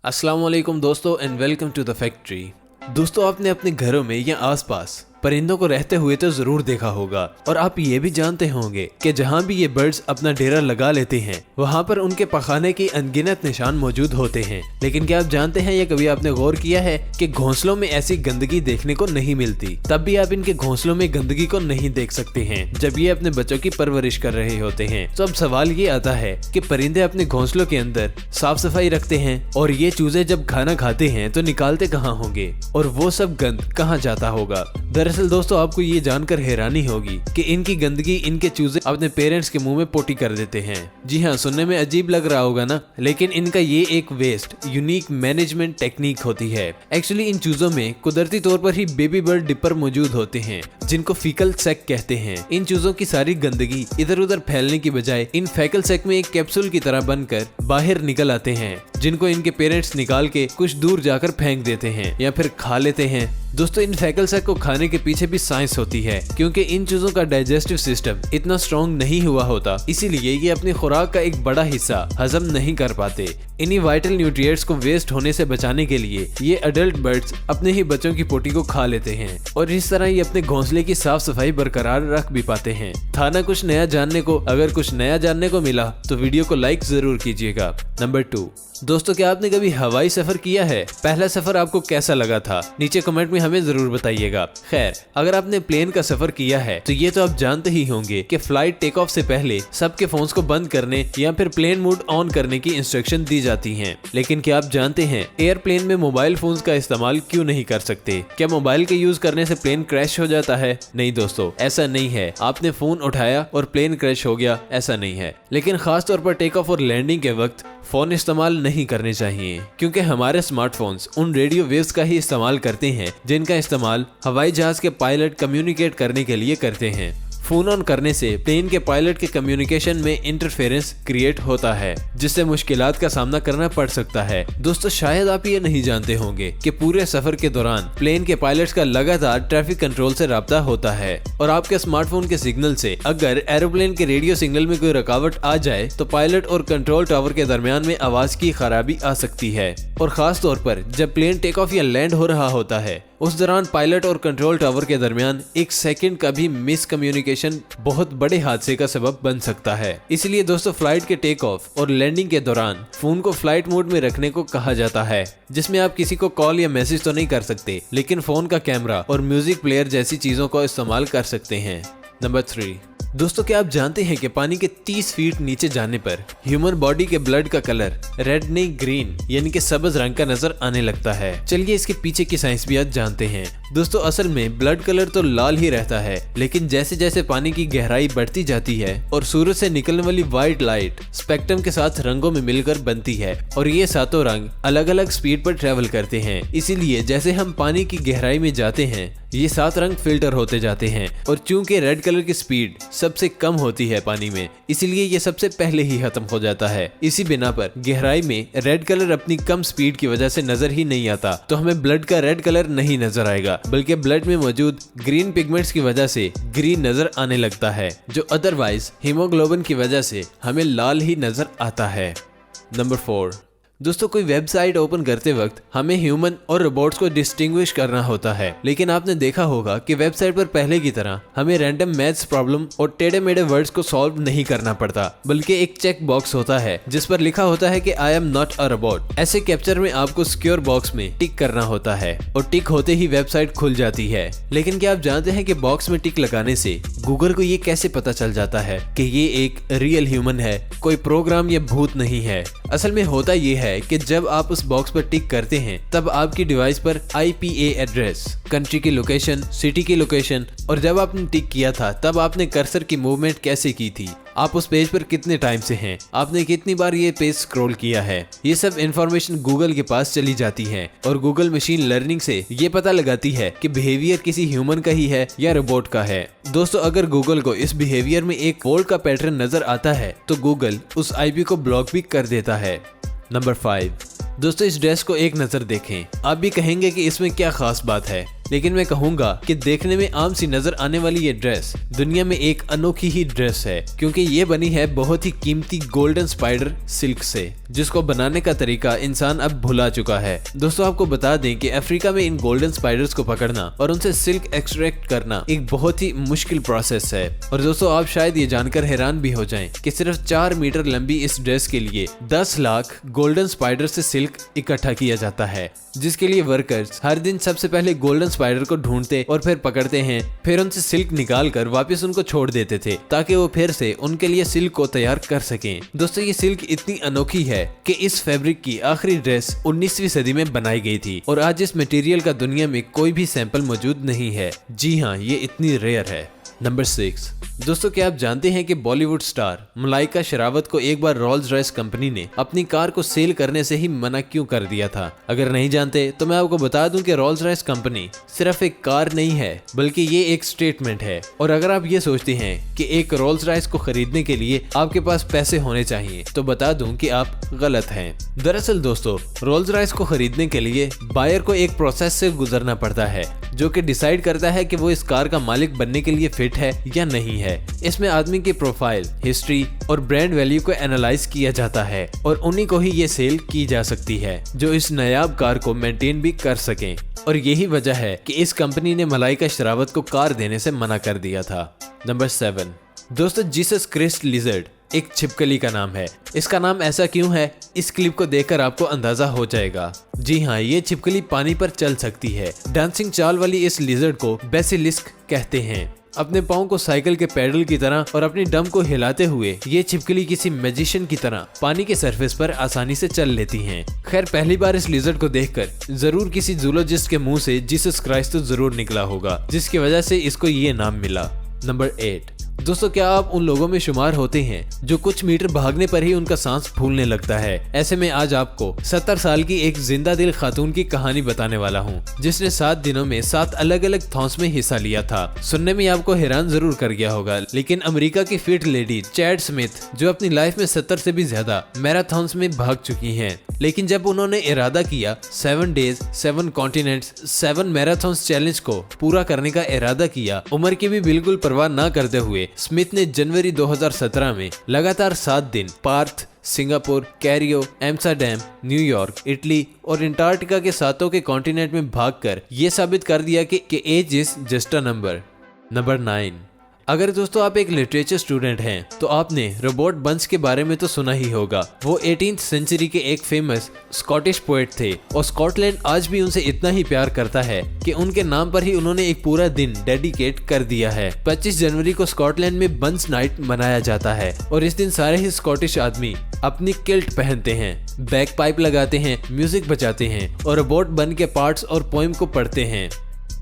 अस्सलाम वालेकुम दोस्तों and welcome to the factory. दोस्तों आपने अपने घरों में या आसपास परिंदों को रहते हुए तो जरूर देखा होगा और आप ये भी जानते होंगे कि जहाँ भी ये बर्ड्स अपना डेरा लगा लेते हैं वहाँ पर उनके पखाने की अनगिनत निशान मौजूद होते हैं। लेकिन क्या आप जानते हैं या कभी आपने गौर किया है कि घोंसलों में ऐसी गंदगी देखने को नहीं मिलती, तब भी आप इनके घोंसलों में गंदगी को नहीं देख सकते हैं जब ये अपने बच्चों की परवरिश कर रहे होते हैं। तो अब सवाल ये आता है कि परिंदे अपने घोंसलों के अंदर साफ सफाई रखते हैं और ये चूजे जब खाना खाते हैं तो निकालते कहाँ होंगे और वो सब गंद कहाँ जाता होगा। दरअसल दोस्तों आपको ये जानकर हैरानी होगी कि इनकी गंदगी इनके चूजे अपने पेरेंट्स के मुंह में पोटी कर देते हैं। जी हाँ, सुनने में अजीब लग रहा होगा ना, लेकिन इनका ये एक वेस्ट यूनिक मैनेजमेंट टेक्निक होती है। एक्चुअली इन चूजों में कुदरती तौर पर ही बेबी बर्ड डिपर मौजूद होते हैं जिनको फीकल सैक कहते हैं। इन चूजों की सारी गंदगी इधर उधर फैलने की बजाय इन फैकल सैक में एक कैप्सूल की तरह बनकर बाहर निकल आते हैं, जिनको इनके पेरेंट्स निकाल के कुछ दूर जाकर फेंक देते हैं या फिर खा लेते हैं। दोस्तों इन फैकल सैक को खाने के पीछे भी साइंस होती है, क्योंकि इन चीजों का डाइजेस्टिव सिस्टम इतना स्ट्रॉन्ग नहीं हुआ होता, इसीलिए ये अपनी खुराक का एक बड़ा हिस्सा हजम नहीं कर पाते। इन्हीं वाइटल न्यूट्रिएंट्स को वेस्ट होने से बचाने के लिए ये अडल्ट बर्ड्स अपने ही बच्चों की पोटी को खा लेते हैं और इस तरह ये अपने घोंसले की साफ सफाई बरकरार रख भी पाते हैं। था ना कुछ नया जानने को। अगर कुछ नया जानने को मिला तो वीडियो को लाइक जरूर कीजिएगा। नंबर 2, दोस्तों क्या आपने कभी हवाई सफर किया है? पहला सफर आपको कैसा लगा था? नीचे कमेंट में हमें जरूर बताइएगा। खैर, अगर आपने प्लेन का सफर किया है तो ये तो आप जानते ही होंगे कि फ्लाइट टेक ऑफ से पहले सबके फोन्स को बंद करने या फिर प्लेन मोड ऑन करने की इंस्ट्रक्शन दी जाती हैं। लेकिन क्या आप जानते हैं एयरप्लेन में मोबाइल फोन्स का इस्तेमाल क्यों नहीं कर सकते? क्या मोबाइल के यूज करने से प्लेन क्रैश हो जाता है? नहीं दोस्तों, ऐसा नहीं है। आपने फोन उठाया और प्लेन क्रैश हो गया, ऐसा नहीं है। लेकिन खास तौर पर टेक ऑफ और लैंडिंग के वक्त फोन इस्तेमाल नहीं करने चाहिए, क्योंकि हमारे स्मार्टफोन्स उन रेडियो वेव्स का ही इस्तेमाल करते हैं जिनका इस्तेमाल हवाई जहाज के पायलट कम्युनिकेट करने के लिए करते हैं। फोन ऑन करने से प्लेन के पायलट के कम्युनिकेशन में इंटरफेरेंस क्रिएट होता है, जिससे मुश्किलात का सामना करना पड़ सकता है। दोस्तों शायद आप ये नहीं जानते होंगे कि पूरे सफर के दौरान प्लेन के पायलट्स का लगातार ट्रैफिक कंट्रोल से राब्ता होता है और आपके स्मार्टफोन के सिग्नल से अगर एरोप्लेन के रेडियो सिग्नल में कोई रुकावट आ जाए तो पायलट और कंट्रोल टावर के दरमियान में आवाज की खराबी आ सकती है। और खास तौर पर जब प्लेन टेक ऑफ या लैंड हो रहा होता है उस दौरान पायलट और कंट्रोल टावर के दरमियान एक सेकंड का भी मिस कम्युनिकेशन बहुत बड़े हादसे का सबब बन सकता है। इसलिए दोस्तों फ्लाइट के टेक ऑफ और लैंडिंग के दौरान फोन को फ्लाइट मोड में रखने को कहा जाता है, जिसमें आप किसी को कॉल या मैसेज तो नहीं कर सकते, लेकिन फोन का कैमरा और म्यूजिक प्लेयर जैसी चीजों का इस्तेमाल कर सकते हैं। नंबर 3, दोस्तों क्या आप जानते हैं कि पानी के 30 फीट नीचे जाने पर ह्यूमन बॉडी के ब्लड का कलर रेड नहीं ग्रीन यानी कि सब्ज रंग का नजर आने लगता है। चलिए इसके पीछे की साइंस भी आज जानते हैं। दोस्तों असल में ब्लड कलर तो लाल ही रहता है, लेकिन जैसे जैसे पानी की गहराई बढ़ती जाती है और सूरज से निकलने वाली व्हाइट लाइट स्पेक्ट्रम के साथ रंगों में मिलकर बनती है और ये सातों रंग अलग अलग स्पीड पर ट्रेवल करते हैं। इसीलिए जैसे हम पानी की गहराई में जाते हैं ये 7 रंग फिल्टर होते जाते हैं और चूंकि रेड कलर की स्पीड सबसे कम होती है पानी में, इसलिए ये सबसे पहले ही खत्म हो जाता है। इसी बिना पर गहराई में रेड कलर अपनी कम स्पीड की वजह से नजर ही नहीं आता, तो हमें ब्लड का रेड कलर नहीं नजर आएगा, बल्कि ब्लड में मौजूद ग्रीन पिगमेंट्स की वजह से ग्रीन नजर आने लगता है, जो अदरवाइज हीमोग्लोबिन की वजह से हमें लाल ही नजर आता है। नंबर 4, दोस्तों कोई वेबसाइट ओपन करते वक्त हमें ह्यूमन और रोबोट्स को डिस्टिंग्विश करना होता है, लेकिन आपने देखा होगा कि वेबसाइट पर पहले की तरह हमें रैंडम मैथ्स प्रॉब्लम और टेढ़े मेढ़े वर्ड्स को सॉल्व नहीं करना पड़ता, बल्कि एक चेक बॉक्स होता है जिस पर लिखा होता है कि I am not a robot. ऐसे कैप्चर में आपको सिक्योर बॉक्स में टिक करना होता है और टिक होते ही वेबसाइट खुल जाती है। लेकिन क्या आप जानते हैं कि बॉक्स में टिक लगाने से गूगल को ये कैसे पता चल जाता है कि ये एक रियल ह्यूमन है, कोई प्रोग्राम या भूत नहीं है? असल में होता ये है कि जब आप उस बॉक्स पर टिक करते हैं तब आपकी डिवाइस पर IPA एड्रेस, कंट्री की लोकेशन, सिटी की लोकेशन और जब आपने टिक किया था तब आपने कर्सर की मूवमेंट कैसे की थी, आप उस पेज पर कितने टाइम से हैं, आपने कितनी बार ये पेज स्क्रॉल किया है, ये सब इंफॉर्मेशन गूगल के पास चली जाती है और गूगल मशीन लर्निंग से ये पता लगाती है कि बिहेवियर किसी ह्यूमन का ही है या रोबोट का है। दोस्तों अगर गूगल को इस बिहेवियर में एक फॉल्ट का पैटर्न नजर आता है तो गूगल उस IP को ब्लॉक भी कर देता है। नंबर 5, दोस्तों इस ड्रेस को एक नजर देखें, आप भी कहेंगे कि इसमें क्या खास बात है। लेकिन मैं कहूँगा कि देखने में आम सी नजर आने वाली ये ड्रेस दुनिया में एक अनोखी ही ड्रेस है, क्योंकि ये बनी है बहुत ही कीमती गोल्डन स्पाइडर सिल्क से, जिसको बनाने का तरीका इंसान अब भुला चुका है। दोस्तों आपको बता दें कि अफ्रीका में इन गोल्डन स्पाइडर्स को पकड़ना और उनसे सिल्क एक्सट्रैक्ट करना एक बहुत ही मुश्किल प्रोसेस है। और दोस्तों आप शायद ये जानकर हैरान भी हो जाएं कि सिर्फ 4 मीटर लंबी इस ड्रेस के लिए 10 लाख गोल्डन स्पाइडर से सिल्क इकट्ठा किया जाता है, जिसके लिए वर्कर्स हर दिन सबसे पहले गोल्डन स्पाइडर को ढूंढते और फिर पकड़ते हैं, फिर उनसे सिल्क निकाल कर वापस उनको छोड़ देते थे ताकि वो फिर से उनके लिए सिल्क को तैयार कर सकें। दोस्तों ये सिल्क इतनी अनोखी है कि इस फैब्रिक की आखिरी ड्रेस 19वीं सदी में बनाई गई थी और आज इस मटेरियल का दुनिया में कोई भी सैंपल मौजूद नहीं है। जी हाँ, ये इतनी रेयर है। नंबर 6। दोस्तों क्या आप जानते हैं कि बॉलीवुड स्टार मलाइका शेरावत को एक बार रोल्स रॉयस कंपनी ने अपनी कार को सेल करने से ही मना क्यों कर दिया था? अगर नहीं जानते तो मैं आपको बता दूं कि रोल्स रॉयस कंपनी सिर्फ एक कार नहीं है, बल्कि ये एक स्टेटमेंट है। और अगर आप ये सोचते हैं कि एक रोल्स रॉयस को खरीदने के लिए आपके पास पैसे होने चाहिए, तो बता दूं कि आप गलत हैं। दरअसल दोस्तों रोल्स रॉयस को खरीदने के लिए बायर को एक प्रोसेस से गुजरना पड़ता है, जो कि डिसाइड करता है कि वो इस कार का मालिक बनने के लिए फिट है या नहीं है। इसमें आदमी की प्रोफाइल, हिस्ट्री और ब्रांड वैल्यू को एनालाइज किया जाता है और उन्हीं को ही ये सेल की जा सकती है जो इस नायाब कार को मेंटेन भी कर सकें। और यही वजह है कि इस कंपनी ने मलाइका शेरावत को कार देने से मना कर दिया था। नंबर 7। दोस्तों जीसस क्राइस्ट लिजर्ड एक छिपकली का नाम है। इसका नाम ऐसा क्यों है, इस क्लिप को देखकर आपको अंदाजा हो जाएगा। जी हाँ, ये छिपकली पानी पर चल सकती है। डांसिंग चाल वाली इस लिजर्ड को बेसिलिस्क कहते हैं। अपने पाँव को साइकिल के पैडल की तरह और अपनी डम को हिलाते हुए ये छिपकली किसी मैजिशियन की तरह पानी के सरफेस पर आसानी से चल लेती हैं। खैर पहली बार इस लिजर्ड को देखकर जरूर किसी जूलॉजिस्ट के मुंह से जीसस क्राइस्ट तो जरूर निकला होगा, जिसकी वजह से इसको ये नाम मिला। नंबर 8। दोस्तों क्या आप उन लोगों में शुमार होते हैं जो कुछ मीटर भागने पर ही उनका सांस फूलने लगता है? ऐसे में आज आपको 70 साल की एक जिंदा दिल खातून की कहानी बताने वाला हूँ, जिसने 7 दिनों में 7 अलग अलग थॉन्स में हिस्सा लिया था। सुनने में आपको हैरान जरूर कर गया होगा, लेकिन अमेरिका की फिट लेडी चैड स्मिथ जो अपनी लाइफ में 70 से भी ज्यादा मैराथन्स में भाग चुकी हैं, लेकिन जब उन्होंने इरादा किया 7 डेज 7 कॉन्टिनेंट्स 7 मैराथन्स चैलेंज को पूरा करने का इरादा किया, उम्र की भी बिल्कुल परवाह न करते हुए स्मिथ ने जनवरी 2017 में लगातार 7 दिन Perth, Singapore, Cairo, Amsterdam, New York, Italy और अंटार्कटिका के 7 के कॉन्टिनेंट में भागकर ये साबित कर दिया कि age is just a number. Number 9। अगर दोस्तों आप एक लिटरेचर स्टूडेंट हैं तो आपने रॉबर्ट बर्न्स के बारे में तो सुना ही होगा। वो 18th सेंचुरी के एक फेमस स्कॉटिश पोएट थे और स्कॉटलैंड आज भी उनसे इतना ही प्यार करता है कि उनके नाम पर ही उन्होंने एक पूरा दिन डेडिकेट कर दिया है। 25 जनवरी को स्कॉटलैंड में बर्न्स नाइट मनाया जाता है और इस दिन सारे ही स्कॉटिश आदमी अपनी किल्ट पहनते हैं, बैक पाइप लगाते हैं, म्यूजिक बजाते हैं और रॉबर्ट बर्न के पार्ट्स और पोएम को पढ़ते हैं।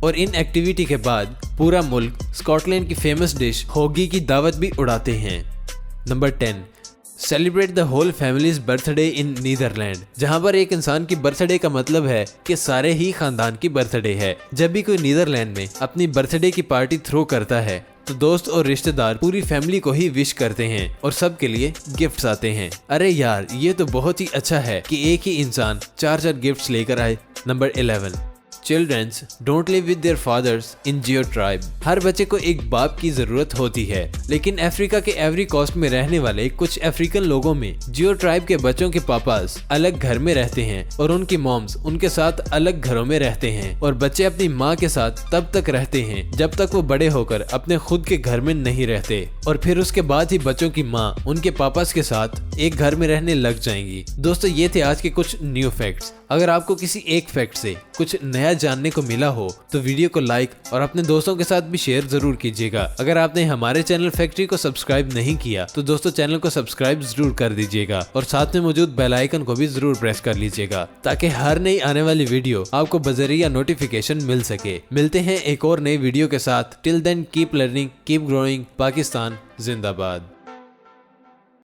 और इन एक्टिविटी के बाद पूरा मुल्क स्कॉटलैंड की फेमस डिश होगी की दावत भी उड़ाते हैं। Number 10। Celebrate the whole families birthday in Netherlands, जहां पर एक इंसान की बर्थडे का मतलब है कि सारे ही खानदान की बर्थडे है। जब भी कोई नीदरलैंड में अपनी बर्थडे की पार्टी थ्रो करता है तो दोस्त और रिश्तेदार पूरी फैमिली को ही विश करते हैं और सबके लिए गिफ्ट्स आते हैं। अरे यार ये तो बहुत ही अच्छा है कि एक ही इंसान 4 गिफ्ट्स लेकर आए। Number 11। Childrens don't live with their fathers in geo tribe. हर बच्चे को एक बाप की जरूरत होती है, लेकिन अफ्रीका के एवरी कोस्ट में रहने वाले कुछ अफ्रीकन लोगों में जियो ट्राइब के बच्चों के पापास अलग घर में रहते हैं और उनकी मॉम्स उनके साथ अलग घरों में रहते हैं और बच्चे अपनी माँ के साथ तब तक रहते हैं जब तक वो बड़े होकर अपने खुद के घर में नहीं रहते, और फिर उसके बाद ही बच्चों की माँ उनके पापास के साथ एक घर में रहने लग जाएंगी। दोस्तों ये थे आज के कुछ न्यू फैक्ट्स। अगर आपको किसी एक फैक्ट से कुछ नया जानने को मिला हो तो वीडियो को लाइक और अपने दोस्तों के साथ भी शेयर जरूर कीजिएगा। अगर आपने हमारे चैनल फैक्ट्री को सब्सक्राइब नहीं किया तो दोस्तों चैनल को सब्सक्राइब जरूर कर दीजिएगा और साथ में मौजूद बेल आइकन को भी जरूर प्रेस कर लीजिएगा ताकि हर नई आने वाली वीडियो आपको बजरिया नोटिफिकेशन मिल सके। मिलते हैं एक और नई वीडियो के साथ। Till then keep learning, keep growing. Pakistan जिंदाबाद।